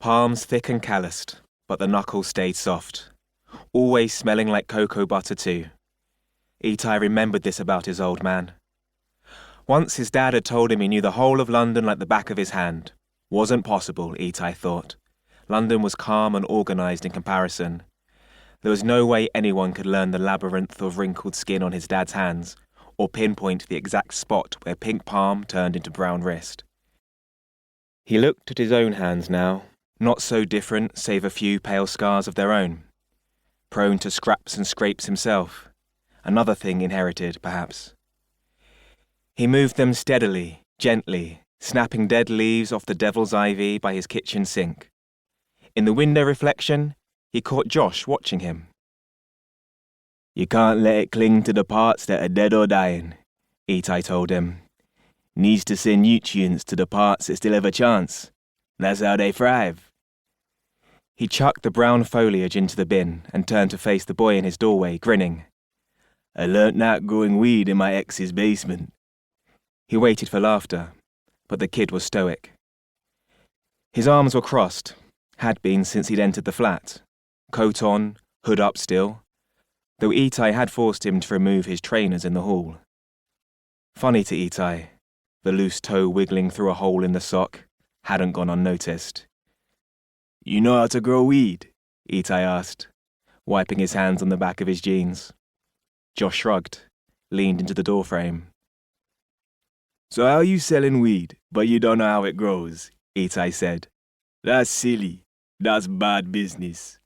palms thick and calloused, but the knuckles stayed soft. Always smelling like cocoa butter too. Itai remembered this about his old man. Once his dad had told him he knew the whole of London like the back of his hand. Wasn't possible, Itai thought. London was calm and organised in comparison. There was no way anyone could learn the labyrinth of wrinkled skin on his dad's hands, or pinpoint the exact spot where pink palm turned into brown wrist. He looked at his own hands now, not so different save a few pale scars of their own. Prone to scraps and scrapes himself. Another thing inherited, perhaps. He moved them steadily, gently, snapping dead leaves off the devil's ivy by his kitchen sink. In the window reflection, he caught Josh watching him. "You can't let it cling to the parts that are dead or dying," Itai told him. "Needs to send nutrients to the parts that still have a chance. That's how they thrive." He chucked the brown foliage into the bin and turned to face the boy in his doorway, grinning. "I learnt that growing weed in my ex's basement." He waited for laughter, but the kid was stoic. His arms were crossed, had been since he'd entered the flat. Coat on, hood up still, though Itai had forced him to remove his trainers in the hall. Funny to Itai, the loose toe wiggling through a hole in the sock, hadn't gone unnoticed. "You know how to grow weed?" Itai asked, wiping his hands on the back of his jeans. Josh shrugged, leaned into the doorframe. "So how are you selling weed, but you don't know how it grows?" Itai said. "That's silly. That's bad business."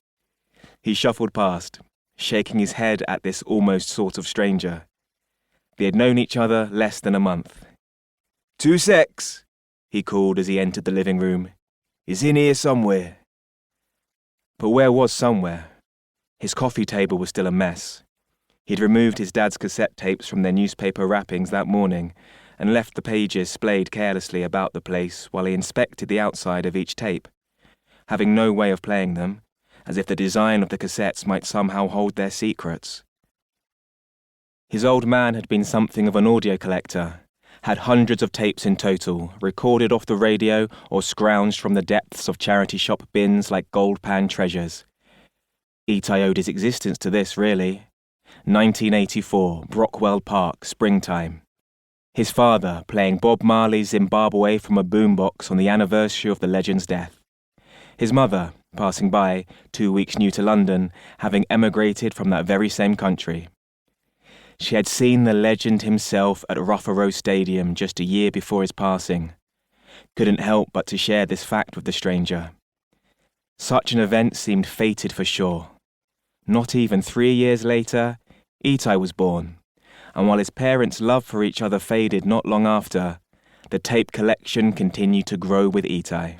He shuffled past, shaking his head at this almost sort of stranger. They had known each other less than a month. "2 secs," he called as he entered the living room. "It's in here somewhere." But where was somewhere? His coffee table was still a mess. He'd removed his dad's cassette tapes from their newspaper wrappings that morning and left the pages splayed carelessly about the place while he inspected the outside of each tape, having no way of playing them, as if the design of the cassettes might somehow hold their secrets. His old man had been something of an audio collector, had hundreds of tapes in total, recorded off the radio or scrounged from the depths of charity shop bins like gold-pan treasures. Itai owed his existence to this, really. 1984, Brockwell Park, springtime. His father playing Bob Marley's Zimbabwe from a boombox on the anniversary of the legend's death. His mother, passing by, 2 weeks new to London, having emigrated from that very same country. She had seen the legend himself at Rough Stadium just a year before his passing. Couldn't help but to share this fact with the stranger. Such an event seemed fated for sure. Not even 3 years later, Itai was born, and while his parents' love for each other faded not long after, the tape collection continued to grow with Itai.